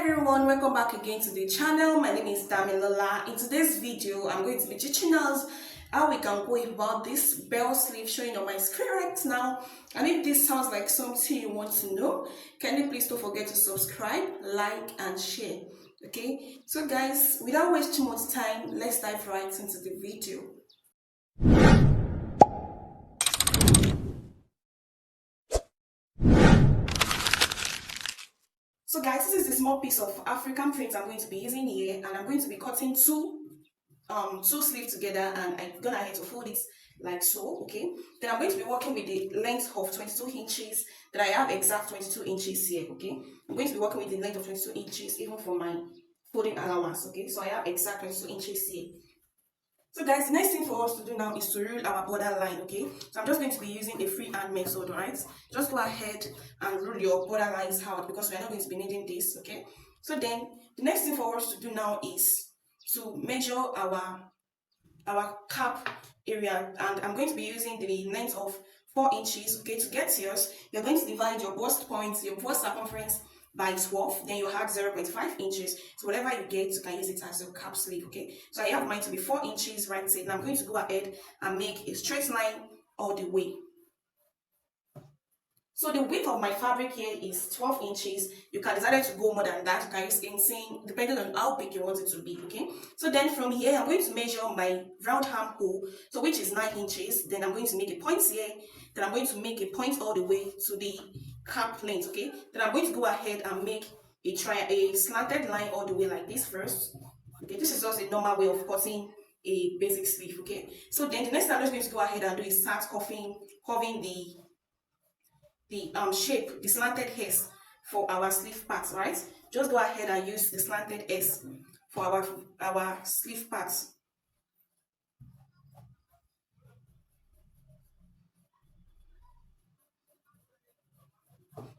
Everyone, welcome back again to the channel. My name is Damilola. In today's video, I'm going to be teaching us how we can go about this bell sleeve showing on my screen right now. And if this sounds like something you want to know, can you please don't forget to subscribe, like and share. Okay, so guys, without wasting much time, let's dive right into the video. So guys, this is the small piece of African print I'm going to be using here, and I'm going to be cutting two sleeves together, and I'm gonna have to fold it like so. Okay, then I'm going to be working with the length of 22 inches that I have exact 22 inches here. Okay, I'm going to be working with the length of 22 inches even for my folding allowance. Okay, so I have exact 22 inches here. So guys, the next thing for us to do now is to rule our border line. Okay, so I'm just going to be using a freehand method, right? Just go ahead and rule your border lines out because we're not going to be needing this. Okay, so then the next thing for us to do now is to measure our cap area, and I'm going to be using the length of 4 inches. Okay, to get yours, you're going to divide your bust point, your bust circumference by 12, then you add 0.5 inches. So whatever you get, you can use it as your cap sleeve. Okay, so I have mine to be 4 inches right side, and I'm going to go ahead and make a straight line all the way. So the width of my fabric here is 12 inches. You can decide to go more than that. You can use anything depending on how big you want it to be. Okay, so then from here I'm going to measure my round armhole, so which is 9 inches. Then I'm going to make a point here. Then I'm going to make a point all the way to the cap length. Okay, then I'm going to go ahead and make a slanted line all the way like this first. Okay, this is just a normal way of cutting a basic sleeve. Okay, so then the next thing I'm just going to go ahead and do is start curving the shape, the slanted S for our sleeve parts, right? Just go ahead and use the slanted S for our sleeve parts.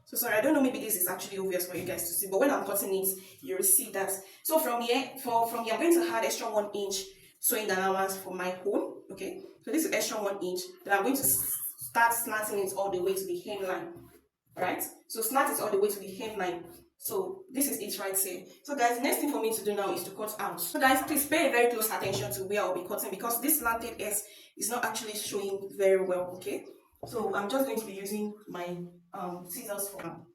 So sorry, I don't know, maybe this is actually obvious for you guys to see, but when I'm cutting it, you will see that. So from here, I'm going to add extra 1 inch sewing allowance for my hole. Okay, so this is extra 1 inch. Then I'm going to start slanting it all the way to the hemline. Right, so slant it all the way to the hemline. So this is it right here. So guys, the next thing for me to do now is to cut out. So guys, please pay very close attention to where I'll be cutting because this slanted S is not actually showing very well. Okay, so I'm just going to be using my scissors for now.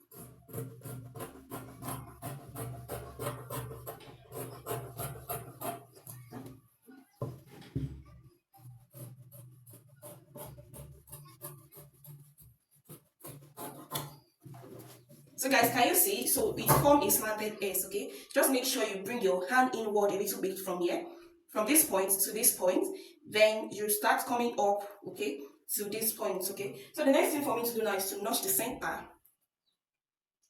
So guys, can you see? So it formed a slanted S. Okay, just make sure you bring your hand inward a little bit from here, from this point to this point. Then you start coming up, okay, to this point. Okay, so the next thing for me to do now is to notch the center.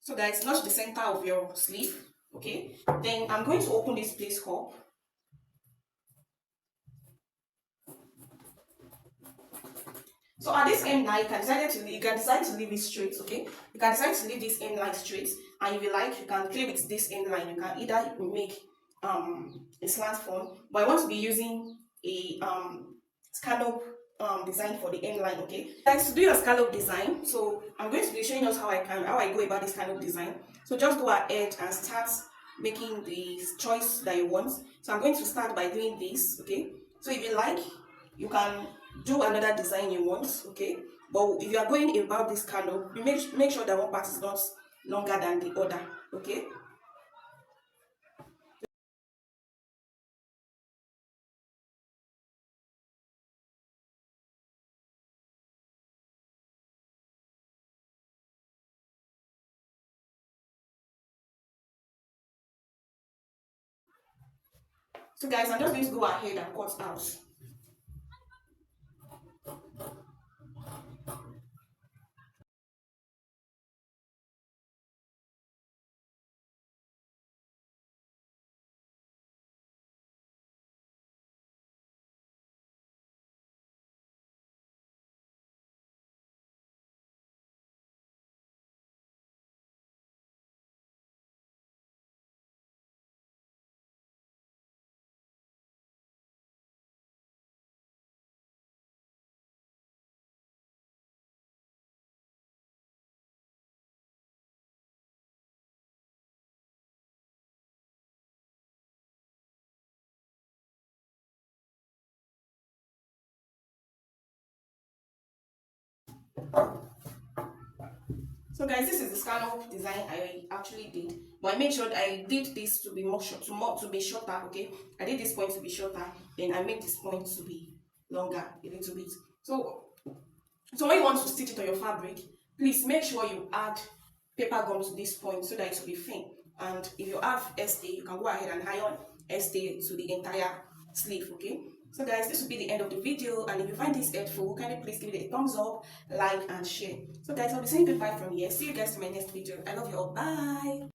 So guys, notch the center of your sleeve. Okay, then I'm going to open this place up. So at this hemline, you can decide to leave it straight. Okay, you can decide to leave this hemline straight, and if you like, you can play with this hemline. You can either make a slant form, but I want to be using a scallop design for the hemline. Okay, guys, to do your scallop design, so I'm going to be showing us how I go about this scallop design. So just go ahead and start making the choice that you want. So I'm going to start by doing this. Okay, so if you like, you can do another design you want. Okay, but if you are going about this scallop, you make sure that one part is not longer than the other. Okay, so guys, I'm just going to go ahead and cut out. So guys, this is the scallop design I actually did, but I made sure that I did this to be more short, to be shorter. Okay, I did this point to be shorter, then I made this point to be longer a little bit. So when you want to stitch it on your fabric, please make sure you add paper gum to this point so that it will be thin. And if you have stay, you can go ahead and iron stay to the entire sleeve. Okay, so guys, this will be the end of the video, and if you find this helpful, can you please give it a thumbs up, like and share. So guys, I'll be saying goodbye from here. See you guys in my next video. I love you all. Bye.